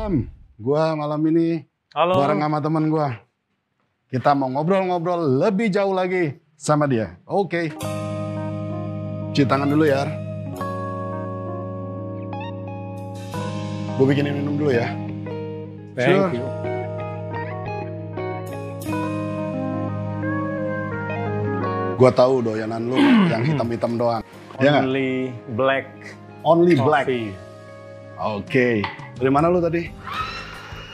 malam. Gua malam ini bareng sama temen gua. Kita mau ngobrol-ngobrol lebih jauh lagi sama dia. Oke. Cuci tangan dulu ya. Gue bikinin minum dulu ya. Thank you. Gua tahu doyanan lu yang hitam-hitam doang. Only black. Only black. Coffee. Oke. Dari mana lu tadi?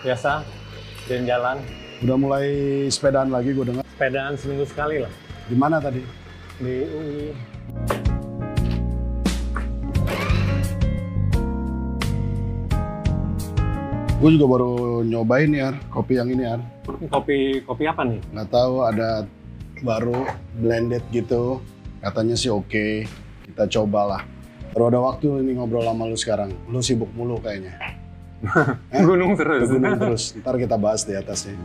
Biasa, jalan-jalan. Udah mulai sepedaan lagi gue dengar. Sepedaan seminggu sekali lah. Di mana tadi? Di UI. Gue juga baru nyobain ya kopi yang ini ya. Kopi apa nih? Nggak tahu, ada baru blended gitu. Katanya sih oke. Kita cobalah. Baru ada waktu ini ngobrol sama lu sekarang. Lu sibuk mulu kayaknya. Gunung terus. Gunung terus. Ntar kita bahas di atasnya.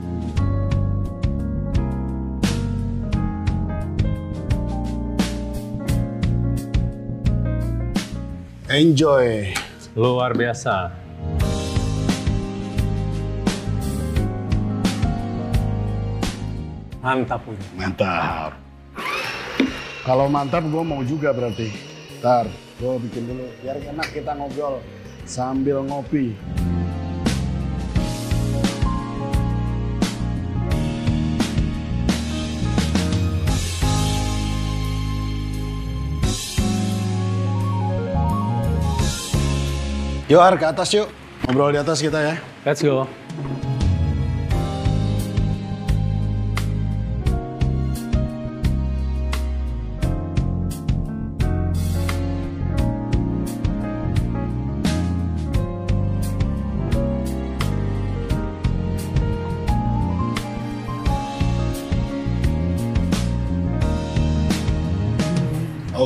Enjoy. Luar biasa. Mantap. Mantap. Kalau mantap gue mau juga berarti. Ntar gue bikin dulu biar enak kita ngobrol sambil ngopi. Yuk Ar, ke atas yuk. Ngobrol di atas kita ya. Let's go.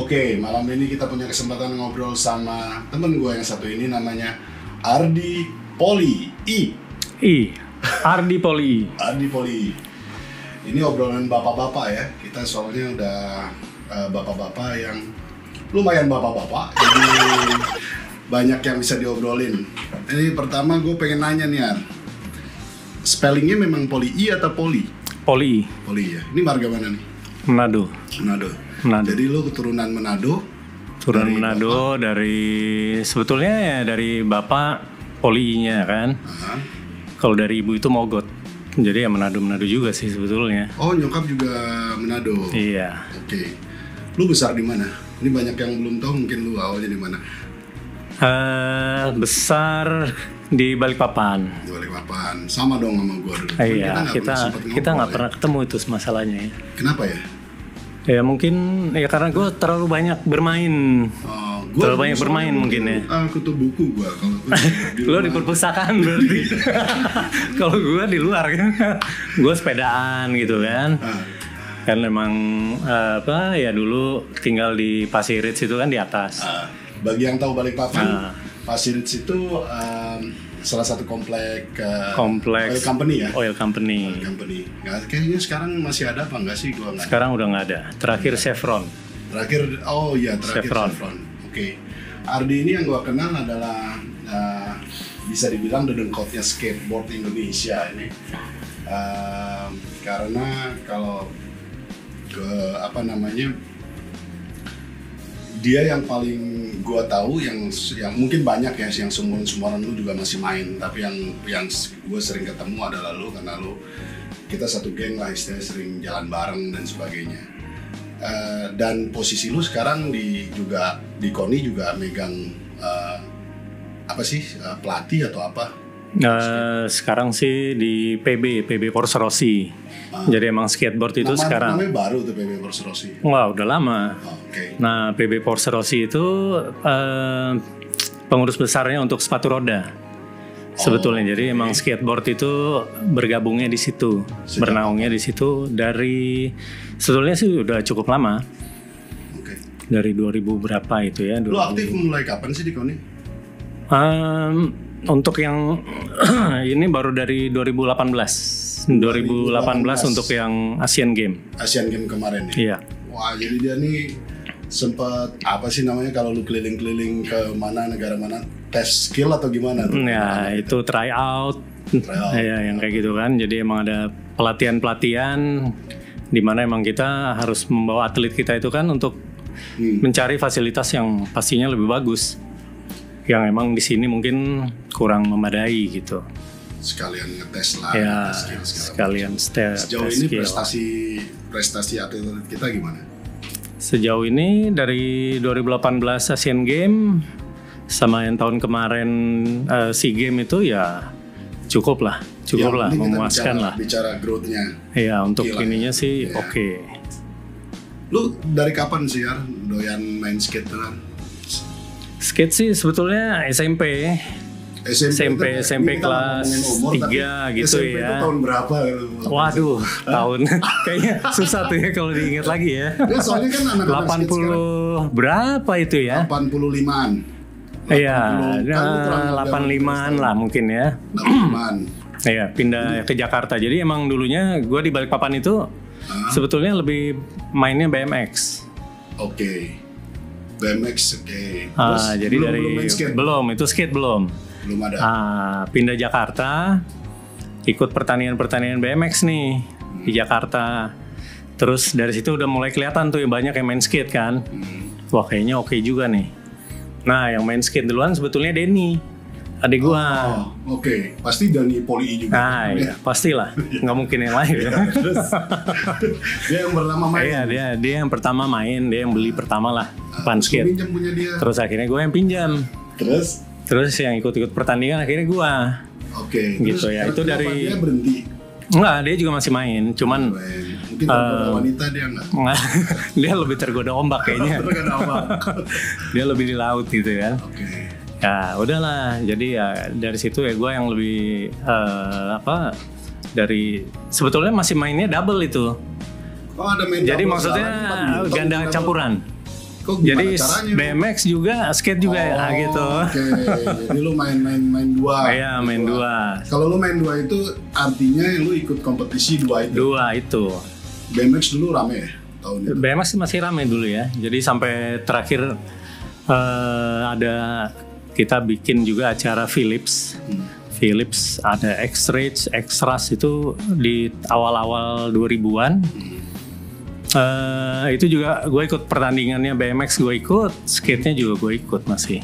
Oke, malam ini kita punya kesempatan ngobrol sama temen gue yang satu ini, namanya Ardi Poli. Ardi Poli. Ardi Poli. Ini obrolan bapak-bapak ya. Kita soalnya udah bapak-bapak yang lumayan bapak-bapak. Jadi banyak yang bisa diobrolin. Ini pertama gue pengen nanya nih Ar. Spellingnya memang Poli atau Poli? Poli. Poli ya. Ini marga mana nih? Manado. Jadi lu keturunan Manado? Turunan Manado dari sebetulnya ya dari bapak Polinya kan. Kalau dari ibu itu Mogot. Jadi ya Manado juga sih sebetulnya. Oh, nyokap juga Manado. Iya. Oke. Lu besar di mana? Ini banyak yang belum tahu, mungkin lu awalnya di mana? Besar di Balikpapan. Di Balikpapan. Sama dong sama gua dulu. Iya, kita nggak pernah ketemu itu masalahnya ya. Kenapa ya? Ya mungkin ya karena gue terlalu banyak bermain. Terlalu banyak bermain mungkin ya. Aku tuh buku gua kalau Lo di perpustakaan berarti. Kalau gue di luar kan. Gue sepedaan gitu kan. Kan memang ya dulu tinggal di Pasirits itu kan di atas. Bagi yang tahu Balikpapan, Pasirits itu salah satu kompleks oil company ya. Oil company. Nggak, kayaknya sekarang masih ada apa enggak sih? Gua nggak. Sekarang udah nggak ada. Terakhir Chevron. Terakhir Chevron. Oke. Ardi ini yang gua kenal adalah bisa dibilang dedengkotnya skateboard Indonesia ini. Karena kalau dia yang paling gua tahu yang mungkin banyak ya, yang sumuran lu juga masih main, tapi yang gua sering ketemu adalah lu, karena kita satu geng lah, istilahnya sering jalan bareng dan sebagainya. Dan posisi lu sekarang di KONI juga megang pelatih atau apa? Sekarang sih di PB Porsche Rossi. Jadi emang skateboard itu sekarang. Namanya baru tuh PB Porsche Rossi. Wah, udah lama. Okay. Nah, PB Porsche Rossi itu pengurus besarnya untuk sepatu roda. Sebetulnya, jadi emang skateboard itu bergabungnya di situ, bernaungnya di situ dari sebetulnya sih udah cukup lama. Okay. Dari 2000 berapa itu ya? Lu aktif mulai kapan sih di KONI? Untuk yang ini baru dari 2018 untuk yang Asian Game. Asian Game kemarin ya? Iya. Wah, jadi dia nih sempat apa sih namanya kalau lu keliling-keliling ke mana negara mana tes skill atau gimana tuh? Ya itu try out. Ya yang kayak gitu kan. Jadi emang ada pelatihan di mana emang kita harus membawa atlet kita itu kan untuk mencari fasilitas yang pastinya lebih bagus. Yang emang di sini mungkin kurang memadai gitu. Sekalian ngetes lah, ya, skill. Sekalian sejauh tes ini skill. prestasi atlet kita gimana? Sejauh ini dari 2018 Asian Games sama yang tahun kemarin SEA Games itu ya cukup lah, memuaskan lah. Bicara growth-nya. Iya, untuk gila, ininya sih ya. oke. Lu dari kapan sih ya doyan main skate tuh kan? Skate sih sebetulnya SMP kelas 3 gitu SMP ya. Itu tahun berapa? Waduh, tahun kayaknya susah tuh ya kalau diingat lagi ya. Ya soalnya kan anak-anak 80 berapa itu ya? 85-an. Iya, 85-an lah mungkin ya. 85-an. Iya, pindah ke Jakarta. Jadi emang dulunya gue di Balikpapan itu sebetulnya lebih mainnya BMX. Oke. BMX, oke. Jadi belum skate belum ada. Pindah Jakarta, ikut pertandingan BMX nih di Jakarta. Terus dari situ udah mulai kelihatan tuh banyak yang main skate kan. Wah kayaknya oke juga nih. Nah yang main skate duluan sebetulnya Denny, adik gua. Oke. Pasti Denny Poli juga. Iya pastilah, nggak mungkin yang lain. Dia yang pertama main. Iya dia yang pertama main, dia yang beli pertama lah pan skate. Pinjam punya dia. Terus akhirnya gue yang pinjam. Terus yang ikut pertandingan akhirnya gue. Oke. Gitu ya. Itu dari. Dia berhenti. Enggak, dia juga masih main. Cuman. Mungkin tergoda wanita dia enggak. Dia lebih tergoda ombak kayaknya. Tergoda ombak. Dia lebih di laut gitu kan. Oke. Ya udahlah. Jadi ya dari situ ya gue yang lebih dari sebetulnya masih mainnya double itu. Ada main jadi double maksudnya ganda campuran. Jadi BMX juga, skate juga gitu. Oke. Jadi lu main dua. Iya, main dua. Kalau lu main dua itu artinya lu ikut kompetisi dua itu. Dua itu. BMX dulu rame ya tahun itu. BMX masih rame dulu ya. Jadi sampai terakhir ada kita bikin juga acara Philips. Philips ada X-Race, X-Ras itu di awal-awal 2000-an. Itu juga gue ikut pertandingannya BMX, gue ikut, skate-nya juga gue ikut masih.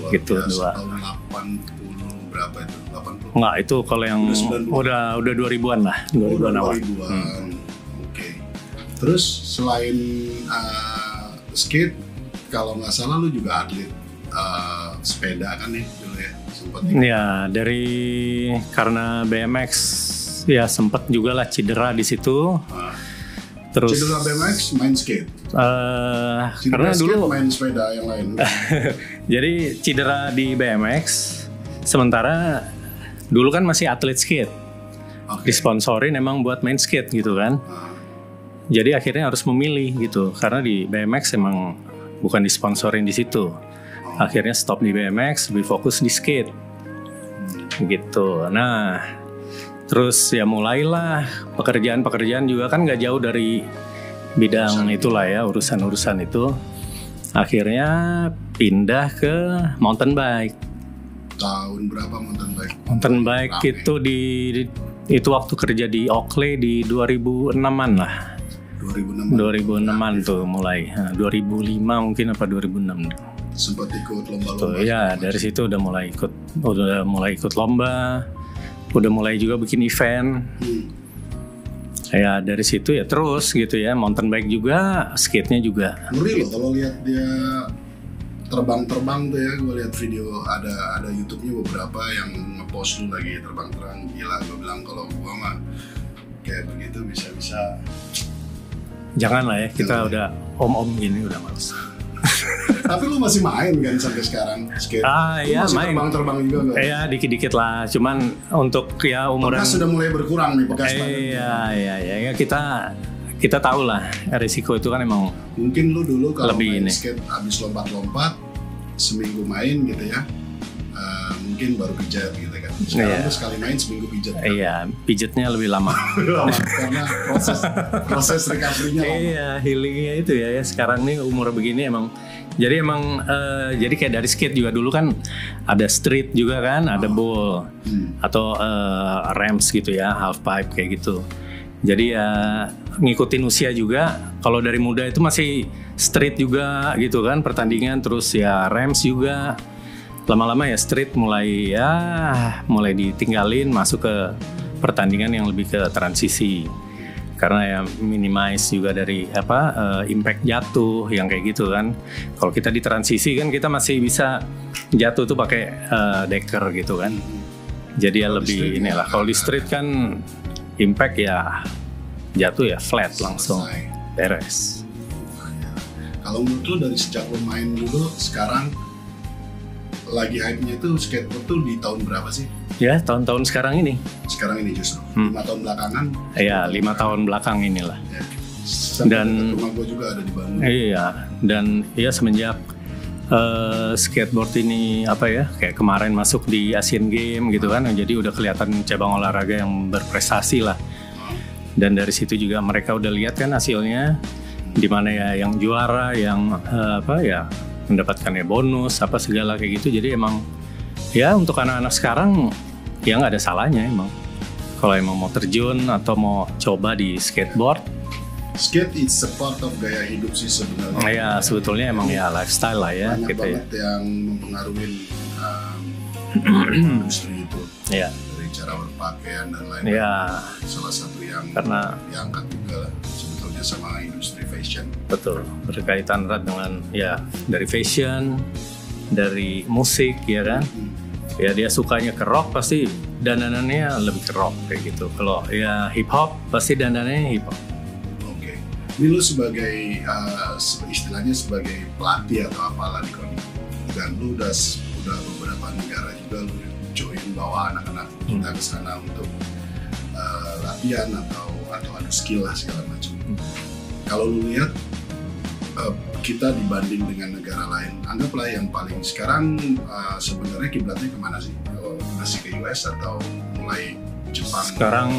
Gitu dua. Tahun 80 berapa itu? 80. Enggak, itu kalau yang udah 2000-an lah, 2000-an awal. 2000-an. Oke. Terus selain skate, kalau nggak salah lu juga atlet sepeda kan nih dulu ya? Sempat ya karena BMX ya sempat juga lah cedera di situ. Terus cedera BMX main skate. Karena skate, dulu main sepeda yang lain. Jadi cedera di BMX, sementara dulu kan masih atlet skate. Disponsorin emang buat main skate gitu kan. Jadi akhirnya harus memilih gitu, karena di BMX emang bukan disponsorin di situ. Akhirnya stop di BMX, lebih fokus di skate. Gitu. Nah, terus ya mulailah pekerjaan juga kan nggak jauh dari bidang itulah ya, urusan itu. Akhirnya pindah ke mountain bike. Tahun berapa mountain bike? Mountain bike itu itu waktu kerja di Oakley di 2006-an lah. 2006-an tuh mulai. 2005 mungkin apa 2006. Sempat ikut lomba-lomba. Ya, dari situ udah mulai ikut lomba. Udah mulai juga bikin event. Ya dari situ ya terus gitu ya, mountain bike juga, skate-nya juga. Ngeri loh kalau lihat dia terbang-terbang tuh ya, gue lihat video ada YouTube-nya beberapa yang ngepost lu lagi terbang-terbang, gila. Gue bilang kalau gue mah kayak begitu bisa-bisa. Jangan lah ya, kita udah om-om gini udah males. Tapi lu masih main kan sampai sekarang skate? Iya masih main. Terbang-terbang juga kan? Iya dikit-dikit lah, cuman untuk ya umuran. Bekas sudah mulai berkurang nih bekas. Iya kita tahu lah risiko itu kan emang. Mungkin lu dulu kalau main ini. skate abis lompat-lompat seminggu main gitu ya, mungkin baru pijat gitu kan. Sekarang tuh sekali main seminggu pijat. Kan? Iya, pijatnya lebih lama. Karena proses recovery-nya lama. Iya, healingnya itu ya. Sekarang nih umur begini emang. Jadi emang jadi kayak dari skate juga dulu kan ada street juga kan, ada bowl atau ramps gitu ya, half pipe kayak gitu. Jadi ya ngikutin usia juga. Kalau dari muda itu masih street juga gitu kan pertandingan, terus ya ramps juga. Lama-lama ya street mulai ditinggalin, masuk ke pertandingan yang lebih ke transisi. Karena ya minimize juga dari impact jatuh yang kayak gitu kan. Kalau kita di transisi kan kita masih bisa jatuh tuh pakai decker gitu kan. Jadi ya lebih inilah. Kalau di street kan impact ya jatuh ya flat langsung beres. Kalau menurut lo dari sejak lo main dulu sekarang lagi hype-nya itu skateboard tuh di tahun berapa sih? Ya tahun-tahun sekarang ini. Sekarang ini justru 5 tahun belakangan. Iya 5 tahun belakang inilah. Ya. Dan rumah gue juga ada di Bandung. Iya dan ya semenjak skateboard ini kayak kemarin masuk di Asian Games gitu kan, jadi udah kelihatan cabang olahraga yang berprestasi lah. Dan dari situ juga mereka udah lihat kan hasilnya, di mana ya yang juara, yang mendapatkan ya bonus segala kayak gitu. Jadi emang ya untuk anak-anak sekarang ya nggak ada salahnya emang kalau emang mau terjun atau mau coba di skateboard. Skate it's a part of gaya hidup sih sebenarnya. Ya sebetulnya emang ya lifestyle lah ya. Banyak gitu banget yang mempengaruhi industri itu. Iya. Dari cara berpakaian dan lain-lain. Iya. Salah satu yang karena diangkat juga lah sebetulnya sama industri fashion. Betul, berkaitan erat dengan ya dari fashion, dari musik ya kan. Ya dia sukanya ke rock pasti dandanannya lebih ke rock kayak gitu. Kalau ya hip hop pasti dandanannya hip hop. Ini lu sebagai istilahnya sebagai pelatih atau apalah di KONI, dan lu udah beberapa negara juga lu join bawa anak-anak kita ke sana untuk latihan atau adu skill lah segala macam. Kalau lu lihat kita dibanding dengan negara lain, anggaplah yang paling sekarang sebenarnya kiblatnya kemana sih? Masih ke US atau mulai Jepang? Sekarang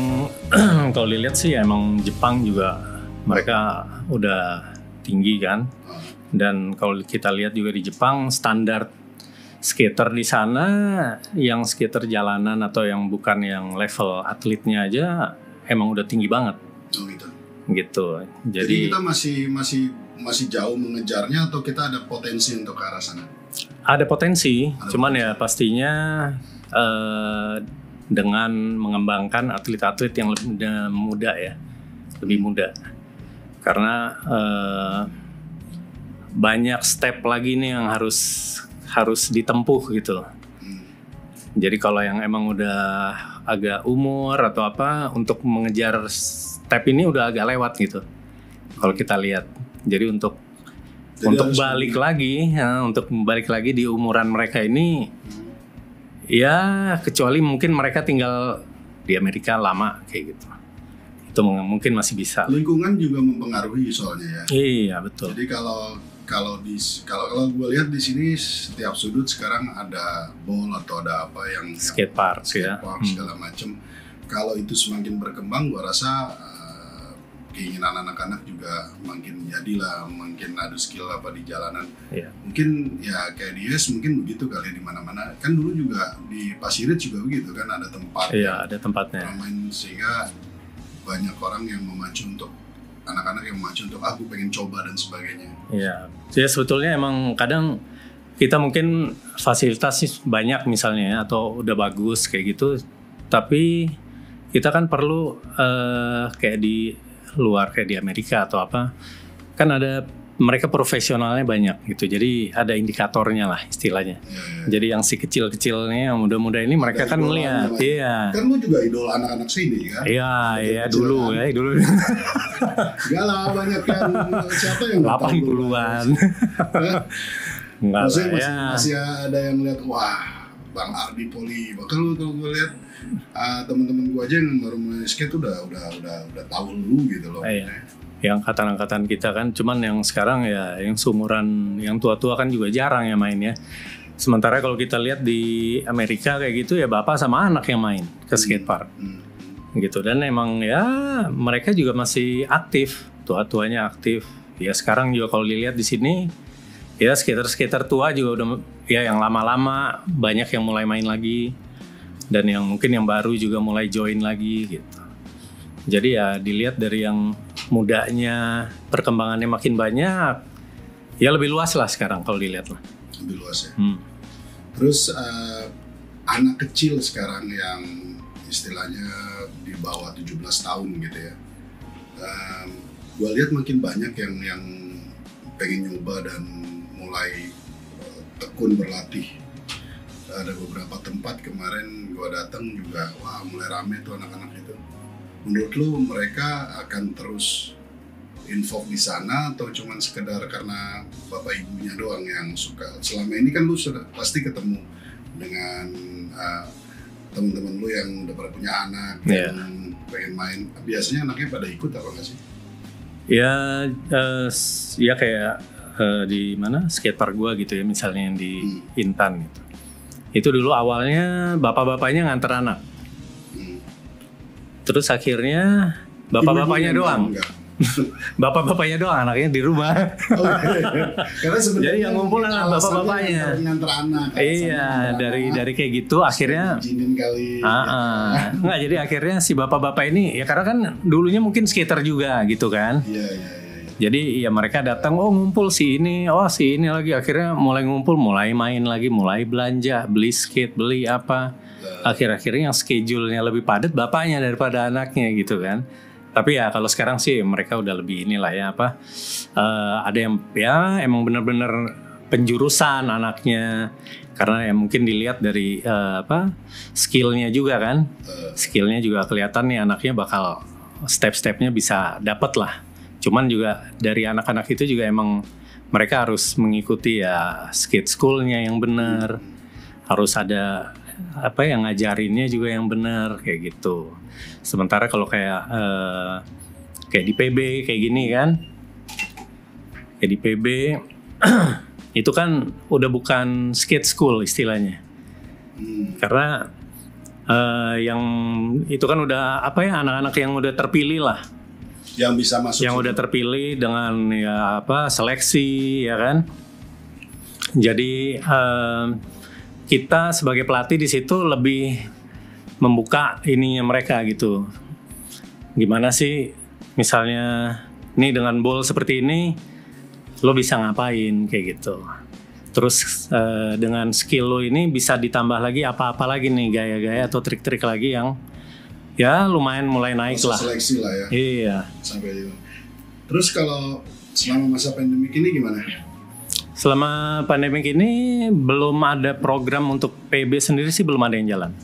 kalau dilihat sih emang Jepang juga mereka udah tinggi kan, dan kalau kita lihat juga di Jepang standar skater di sana yang skater jalanan atau yang bukan yang level atletnya aja emang udah tinggi banget. Oh gitu. Gitu. Jadi kita masih jauh mengejarnya atau kita ada potensi untuk ke arah sana? Ada potensi, cuman ya pastinya dengan mengembangkan atlet-atlet yang lebih muda ya, lebih muda. Karena banyak step lagi nih yang harus ditempuh gitu. Jadi kalau yang emang udah agak umur atau untuk mengejar step ini udah agak lewat gitu. Kalau kita lihat. Jadi untuk balik lagi di umuran mereka ini ya kecuali mungkin mereka tinggal di Amerika lama kayak gitu. Itu mungkin masih bisa. Lingkungan juga mempengaruhi soalnya ya. Iya betul. Jadi kalau gue lihat di sini setiap sudut sekarang ada bowl atau ada apa yang skatepark segala macam. Kalau itu semakin berkembang, gue rasa keinginan anak-anak juga makin jadilah, makin adu skill di jalanan. Iya. Mungkin ya kayak di US mungkin begitu kali di mana-mana. Kan dulu juga di Pasir Ris juga begitu kan, ada tempat. Iya ada tempatnya. Main sehingga banyak orang yang memacu untuk anak-anak yang memacu untuk aku pengen coba dan sebagainya. Iya, jadi sebetulnya emang kadang kita mungkin fasilitas banyak misalnya ya, atau udah bagus kayak gitu, tapi kita kan perlu kayak di luar kayak di Amerika atau kan ada mereka profesionalnya banyak gitu, jadi ada indikatornya lah istilahnya. Jadi yang si kecil-kecilnya, yang muda-muda ini mereka kan melihat, iya. Kan lu juga idola anak-anak sini kan? Iya dulu kan? Dulu. Enggak lah, banyak yang siapa yang 80-an. Maksudnya masih ada yang lihat, wah Bang Ardi Poli. Bahkan lu kalau gue lihat teman-teman gue aja yang baru main skate udah tahu lu gitu loh. Yang angkatan kita kan, cuman yang sekarang ya yang seumuran yang tua-tua kan juga jarang ya main ya. Sementara kalau kita lihat di Amerika kayak gitu ya bapak sama anak yang main ke skatepark. Gitu. Dan emang ya mereka juga masih aktif, tua-tuanya aktif. Ya sekarang juga kalau dilihat di sini ya skater-skater tua juga udah ya yang lama-lama banyak yang mulai main lagi dan yang mungkin yang baru juga mulai join lagi gitu. Jadi ya dilihat dari yang mudanya perkembangannya makin banyak, ya lebih luas lah sekarang kalau dilihat lah. Lebih luas ya. Terus anak kecil sekarang yang istilahnya di bawah 17 tahun gitu ya. Gue lihat makin banyak yang pengen nyoba dan mulai tekun berlatih. Ada beberapa tempat kemarin gue datang juga, wah mulai rame tuh anak-anak itu. Menurut lu mereka akan terus involve di sana atau cuman sekedar karena bapak ibunya doang yang suka? Selama ini kan lu sudah pasti ketemu dengan teman-teman lu yang udah pada punya anak, yang pengen main. Biasanya anaknya pada ikut apa nggak sih? Ya kayak di mana skatepark gua gitu ya, misalnya yang di Intan gitu. Itu dulu awalnya bapak-bapaknya nganter anak. Terus akhirnya bapak-bapaknya doang. Bapak-bapaknya doang, anaknya di rumah. Karena sebenarnya jadi yang ngumpul anak bapak-bapaknya. Nganter anak. Iya, dari kayak gitu akhirnya. Kali. Enggak, jadi akhirnya si bapak-bapak ini ya karena kan dulunya mungkin skater juga gitu kan. Iya. Jadi ya mereka datang, ngumpul si ini lagi, akhirnya mulai ngumpul, mulai main lagi, mulai belanja, beli skate, beli apa. Akhir-akhirnya yang schedule-nya lebih padat bapaknya daripada anaknya gitu kan. Tapi ya kalau sekarang sih mereka udah lebih inilah ya ada yang ya emang benar-benar penjurusan anaknya, karena ya mungkin dilihat dari skillnya juga kan. Skillnya juga kelihatan nih anaknya bakal step-stepnya bisa dapet lah. Cuman juga dari anak-anak itu juga emang mereka harus mengikuti ya skate schoolnya yang benar, harus ada yang ngajarinnya juga yang benar kayak gitu. Sementara kalau kayak di PB kayak gini kan, kayak di PB itu kan udah bukan skate school istilahnya, karena yang itu kan udah anak-anak yang udah terpilih lah. Yang bisa masuk. Yang udah terpilih dengan seleksi ya kan. Jadi kita sebagai pelatih di situ lebih membuka ininya mereka gitu. Gimana sih misalnya nih dengan ball seperti ini lo bisa ngapain kayak gitu. Terus dengan skill lo ini bisa ditambah lagi apa-apa lagi nih, gaya-gaya atau trik-trik lagi yang ya lumayan mulai naik lah. Seleksi lah ya. Iya. Sampai itu. Terus kalau selama masa pandemik ini gimana? Selama pandemik ini belum ada program untuk PB sendiri sih, belum ada yang jalan.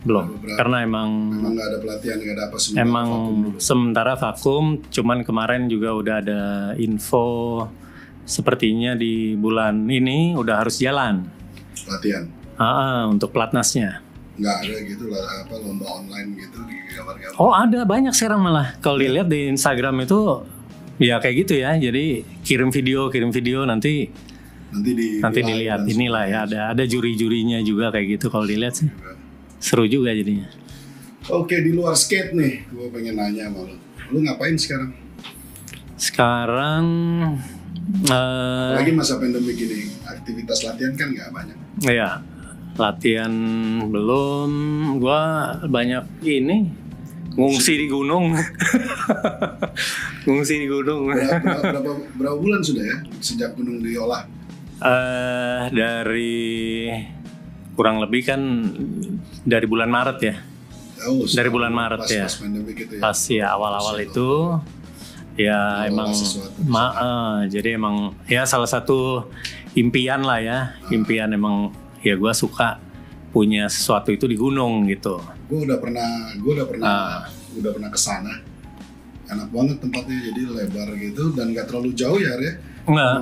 Belum. Karena emang nggak ada pelatihan, nggak ada apa, sementara vakum. Cuman kemarin juga udah ada info sepertinya di bulan ini udah harus jalan pelatihan. Untuk pelatnasnya. Nggak ada gitu lah, lomba online gitu di gambar-gambar. Oh ada banyak sekarang malah. Kalau dilihat di Instagram itu ya kayak gitu ya. Jadi kirim video nanti dilihat inilah ya, ada juri-jurinya juga kayak gitu. Kalau dilihat sih seru juga jadinya. Oke, di luar skate nih, gue pengen nanya sama lu ngapain sekarang? Sekarang lagi masa pandemi gini, aktivitas latihan kan nggak banyak. Iya, latihan belum. Gue banyak ini ngungsi di gunung. Ngungsi di gunung. Berapa bulan sudah ya sejak gunung diolah? Dari kurang lebih kan dari bulan Maret ya. Dari bulan Maret pas, ya. Pas pandemi gitu ya. Pas ya awal-awal itu ya emang jadi emang ya salah satu impian lah ya. Impian emang ya gue suka punya sesuatu itu di gunung gitu. Gue udah pernah kesana. Enak banget tempatnya, jadi lebar gitu dan gak terlalu jauh ya Arya. Enggak.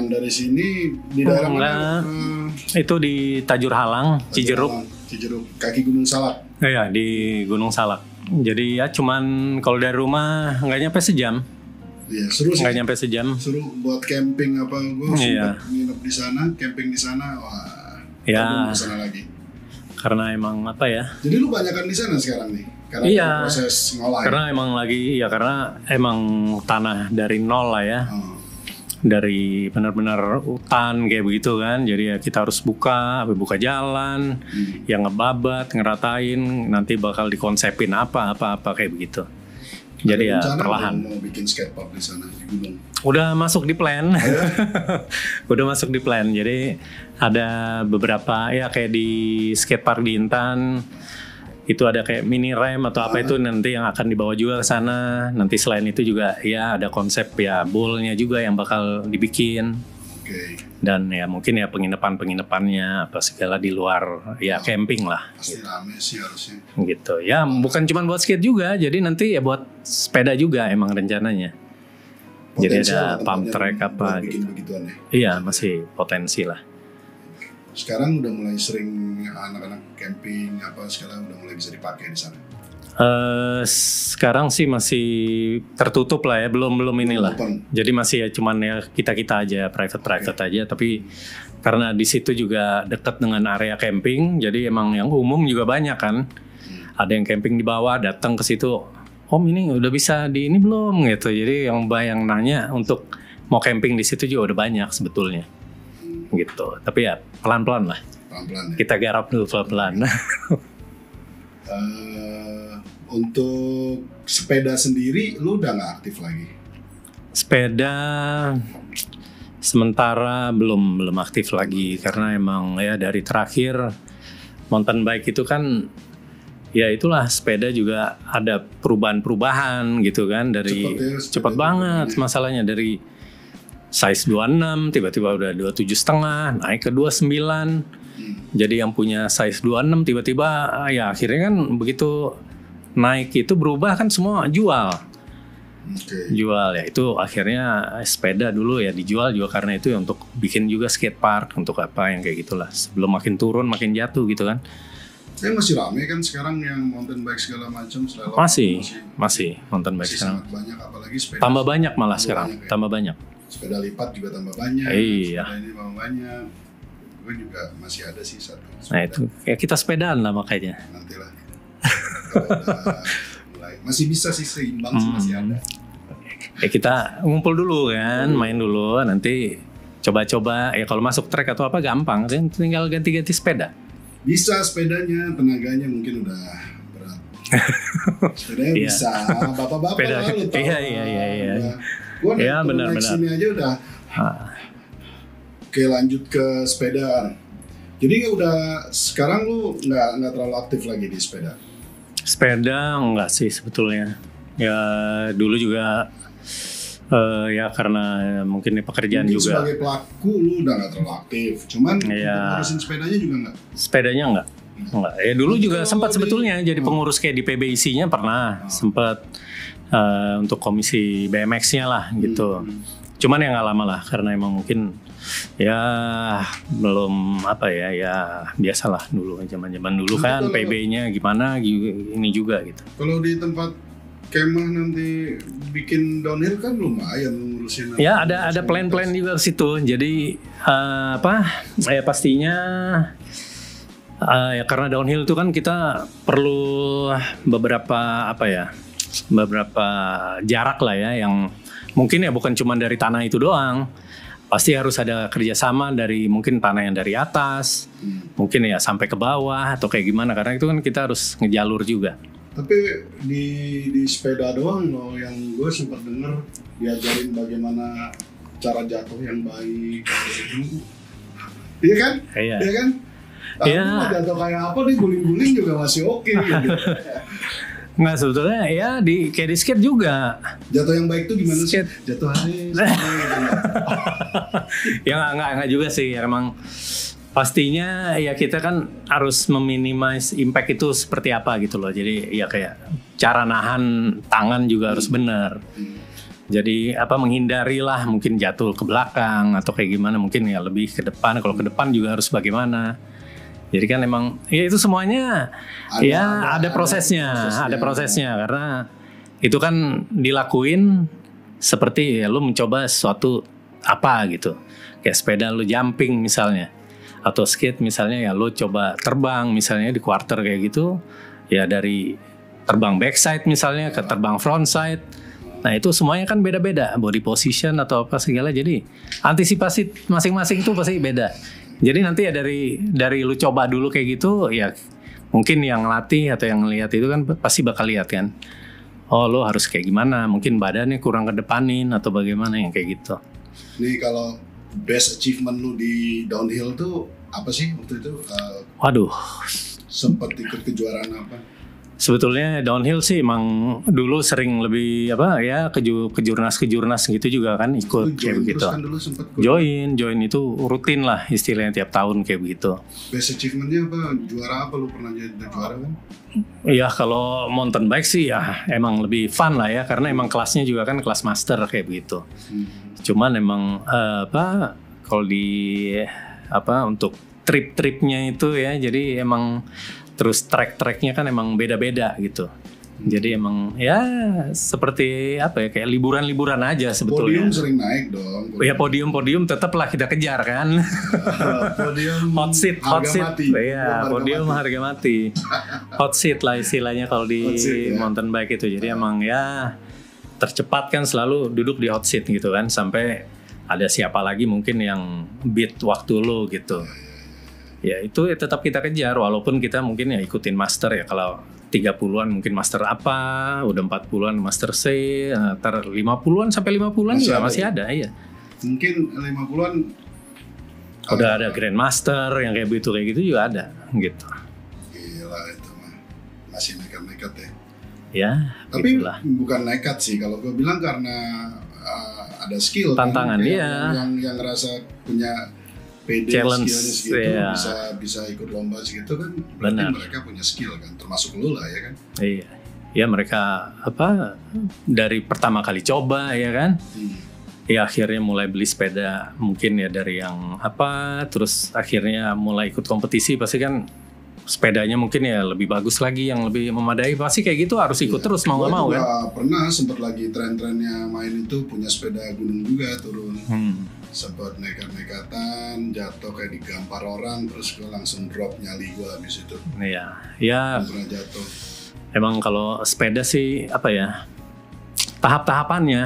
Dari sini di daerah mana? Itu di Tajur Halang, Cijeruk, kaki Gunung Salak. Iya, di Gunung Salak. Jadi ya cuman kalau dari rumah nggak nyampe sejam. Iya, seru sih. Nggak nyampe sejam. Seru buat camping apa, gue sempat nginep di sana, camping di sana. Wah, Ya. Ke sana lagi. Karena emang apa ya? Jadi lu banyakan di sana sekarang nih. Karena Iya. proses ngolah. Karena emang lagi ya karena emang tanah dari nol lah ya. Dari benar-benar hutan kayak begitu kan, jadi ya kita harus buka jalan, yang ngebabat, ngeratain, nanti bakal dikonsepin apa kayak begitu. Jadi ya perlahan. Mau bikin skatepark di sana di gunung. Udah masuk di plan, udah masuk di plan. Jadi ada beberapa ya kayak di skatepark di Intan. Itu ada kayak mini ramp atau apa itu nanti yang akan dibawa juga ke sana. Nanti selain itu juga ya ada konsep ya bowl-nya juga yang bakal dibikin. Okay. Dan ya mungkin ya penginapannya apa segala di luar ya camping lah. Pasti rame sih harusnya. Gitu. Ya bukan cuma buat skate juga, jadi nanti ya buat sepeda juga emang rencananya. Jadi ada pump track apa gitu. Iya, masih potensi lah. Sekarang udah mulai sering anak-anak camping apa sekarang udah mulai bisa dipakai di sana. Sekarang sih masih tertutup lah ya, belum inilah. Jadi masih ya cuman ya kita aja private aja. Tapi karena di situ juga dekat dengan area camping, jadi emang yang umum juga banyak kan. Ada yang camping di bawah, datang ke situ. Om ini udah bisa di ini belum gitu. Jadi yang nanya untuk mau camping di situ juga udah banyak sebetulnya. Gitu. Tapi ya pelan-pelan lah. Pelan-pelan ya. Kita garap dulu pelan-pelan. Untuk sepeda sendiri lu udah nggak aktif lagi? Sepeda sementara belum aktif lagi karena emang ya dari terakhir mountain bike itu kan ya itulah sepeda juga ada perubahan gitu kan dari cepat banget masalahnya dari size 26 tiba-tiba udah 27,5 naik ke 29. Jadi yang punya size 26 tiba-tiba ya akhirnya kan begitu naik itu berubah kan semua jual. Jual ya itu akhirnya sepeda dulu ya dijual juga karena itu ya untuk bikin juga skatepark untuk apa yang kayak gitulah. Sebelum makin turun makin jatuh gitu kan. Masih rame kan sekarang yang mountain bike segala macam. Masih mountain bike sekarang. Banyak apalagi sepeda. Tambah banyak malah sekarang, tambah banyak. Sepeda lipat juga tambah banyak. Iya. Sepeda ini tambah banyak. Gue juga masih ada sih satu. Nah itu ya kita sepedaan lah makanya. Nantilah. Kalau udah mulai masih bisa sih seimbang sih masih ada. Ya kita ngumpul dulu kan, main dulu nanti coba-coba ya kalau masuk trek atau apa gampang, tinggal ganti-ganti sepeda. Bisa sepedanya, tenaganya mungkin udah berat. Sepedanya bisa, bapak-bapak lah lu tau. Iya. Gue naik sini aja udah. Oke lanjut ke sepeda. Jadi udah sekarang lu nggak terlalu aktif lagi di sepeda? Sepeda enggak sih sebetulnya. Ya dulu juga ya karena mungkin pekerjaan mungkin juga. Sebagai pelaku lu udah nggak terlalu aktif. Cuman ya, ngurusin sepedanya juga nggak? Sepedanya enggak. Ya dulu juga sempat sebetulnya jadi pengurus kayak di PBIC-nya pernah sempat untuk komisi BMX-nya lah gitu. Cuman ya nggak lama lah karena emang mungkin ya belum apa ya biasalah dulu zaman dulu kan PB-nya gimana ini juga gitu. Kalau di tempat kemah nanti bikin downhill kan lumayan ngurusin. Ya ada plan-plan juga ke situ. Jadi pastinya ya karena downhill itu kan kita perlu beberapa jarak lah ya yang mungkin ya bukan cuma dari tanah itu doang. Pasti harus ada kerjasama dari mungkin tanah yang dari atas, mungkin ya sampai ke bawah atau kayak gimana karena itu kan kita harus ngejalur juga. Tapi di sepeda doang loh yang gue sempat denger diajarin bagaimana cara jatuh yang baik. Iya kan? Iya kan? Iya. Jatuh kayak apa nih guling-guling juga masih oke. Gitu. Nggak sebetulnya ya kayak di skate juga. Jatuh yang baik tuh gimana sih? Jatuh hari. Ya nggak juga sih. Emang pastinya ya kita kan harus meminimize impact itu seperti apa gitu loh. Jadi ya kayak cara nahan tangan juga harus benar. Jadi menghindari lah mungkin jatuh ke belakang atau kayak gimana mungkin ya lebih ke depan. Kalau ke depan juga harus bagaimana. Jadi kan emang ya itu semuanya ada prosesnya karena itu kan dilakuin seperti ya lu mencoba sesuatu apa gitu. Kayak sepeda lu jumping misalnya. Atau skate misalnya ya lo coba terbang misalnya di quarter kayak gitu, ya dari terbang backside misalnya ke terbang frontside. Nah itu semuanya kan beda-beda, body position atau apa segala. Jadi antisipasi masing-masing itu pasti beda. Jadi nanti ya dari lu coba dulu kayak gitu, ya mungkin yang ngelatih atau yang ngelihat itu kan pasti bakal lihat kan. Oh lo harus kayak gimana, mungkin badannya kurang kedepanin atau bagaimana yang kayak gitu. Nih kalau best achievement lu di downhill tuh apa sih waktu itu? Waduh. Sempat ikut kejuaraan apa? Sebetulnya downhill sih emang dulu sering lebih apa ya ke jurnas gitu juga kan ikut kayak begitu. Kan dulu sempet join itu rutin lah istilahnya tiap tahun kayak begitu. Best achievementnya apa? Juara apa lu pernah jadi juara kan? Iya kalau mountain bike sih ya emang lebih fun lah ya karena emang kelasnya juga kan kelas master kayak begitu. Cuman emang kalau di untuk trip-tripnya itu ya jadi emang terus track-tracknya kan emang beda-beda gitu. Jadi emang ya seperti kayak liburan-liburan aja sebetulnya. Podium sering naik dong. Ya podium tetaplah kita kejar kan. Podium hot seat. Iya, podium harga mati. Hot seat lah istilahnya kalau di mountain bike itu. Jadi emang ya tercepat kan selalu duduk di hot seat gitu kan sampai ada siapa lagi mungkin yang beat waktu lo gitu. Ya itu tetap kita kejar walaupun kita mungkin ya ikutin master ya kalau 30-an mungkin master apa, udah 40-an master C, ntar 50-an sampai 50-an juga masih ada ya. Mungkin 50-an udah ada grandmaster yang kayak gitu juga ada gitu. Gila itu mah. Masih nekat-nekat ya. Ya, tapi itulah. Bukan nekat sih kalau gue bilang karena ada skill tantangan kan, dia yang ngerasa punya PD challenge segitu ya. bisa ikut lomba segitu kan berarti mereka punya skill kan termasuk lu lah ya kan. Iya. Ya mereka dari pertama kali coba ya kan. Ya akhirnya mulai beli sepeda mungkin ya dari yang terus akhirnya mulai ikut kompetisi pasti kan sepedanya mungkin ya lebih bagus lagi yang lebih memadai pasti kayak gitu harus ikut terus mau nggak mau kan. Pernah sempat lagi tren-trennya main itu punya sepeda gunung juga turun. Sempat nekat-nekatan jatuh kayak digampar orang terus gue langsung drop nyali gue habis itu. Iya, ya. Pernah jatuh. Emang kalau sepeda sih tahap-tahapannya.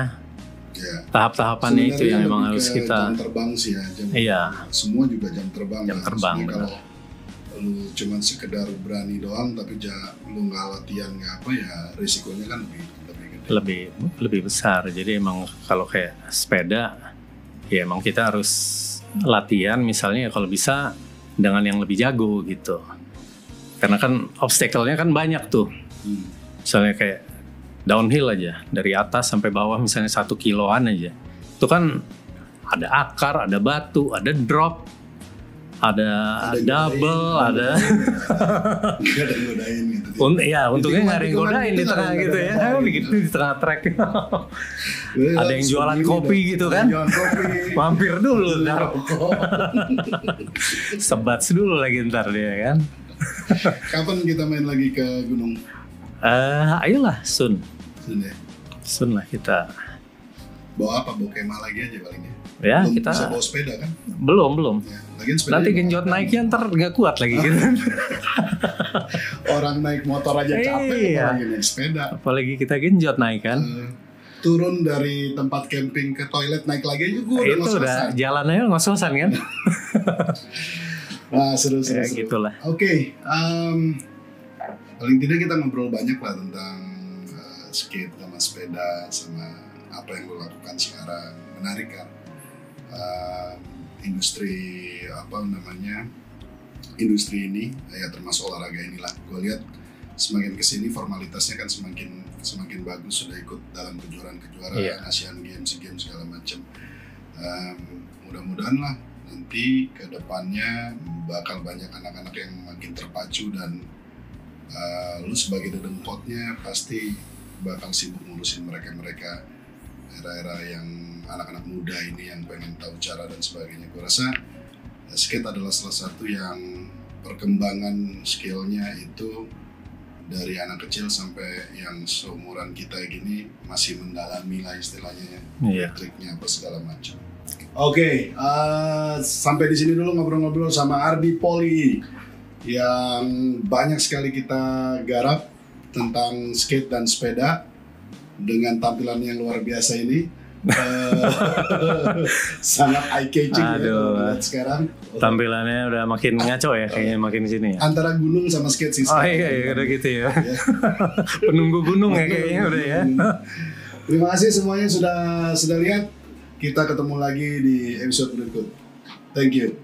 Ya. Tahap-tahapannya itu yang emang harus kita. Jam terbang sih ya. Iya. Semua juga jam terbang. Jam terbang. Kalau lu cuman sekedar berani doang tapi lu nggak latihan ya risikonya kan lebih gede. Lebih besar. Jadi emang kalau kayak sepeda ya emang kita harus latihan misalnya kalau bisa dengan yang lebih jago gitu. Karena kan obstacle-nya kan banyak tuh. Misalnya kayak downhill aja dari atas sampai bawah misalnya 1 kiloan aja. Itu kan ada akar, ada batu, ada drop, ada double, ada nggak ada godain gitu. Untungnya nggak ada yang godain di tengah gitu ya. Di tengah track. Ada yang jualan kopi gitu kan. Mampir dulu ntar. Sebats dulu lagi ntar dia kan. Kapan kita main lagi ke gunung? Ayolah Sun Ya? Sun lah kita. Bawa apa? Bawa kemah lagi aja palingnya. Ya belum kita bisa bawa sepeda kan? Belum. Ya, nanti genjot naiknya ntar nggak kuat lagi gitu. Orang naik motor aja capek, apalagi naik sepeda. Apalagi kita genjot naik kan. Turun dari tempat camping ke toilet naik lagi aja gue itu udah jalan aja ngos-ngosan kan. Nah seru. Gitulah. Oke, paling tidak kita ngobrol banyak lah tentang skate sama sepeda sama apa yang lo lakukan sekarang. Menarik kan. Industri ini ya termasuk olahraga inilah gue lihat semakin kesini formalitasnya kan semakin bagus, sudah ikut dalam kejuaraan Asian Games segala macam. Mudah-mudahan lah nanti ke depannya bakal banyak anak-anak yang makin terpacu dan lu sebagai dedengkotnya pasti bakal sibuk ngurusin mereka era-era yang anak-anak muda ini yang pengen tahu cara dan sebagainya. Gue rasa skate adalah salah satu yang perkembangan skillnya itu dari anak kecil sampai yang seumuran kita gini masih mendalami lah istilahnya triknya apa segala macam. Oke, sampai di sini dulu ngobrol-ngobrol sama Ardi Poli yang banyak sekali kita garap tentang skate dan sepeda dengan tampilan yang luar biasa ini. Sangat eye catching ya sekarang. Tampilannya udah makin ngaco ya kayaknya makin di sini ya. Antara gunung sama skate sih. Oh iya udah gitu ya. Penunggu gunung ya kayaknya udah ya. Terima kasih semuanya sudah lihat. Kita ketemu lagi di episode berikut. Thank you.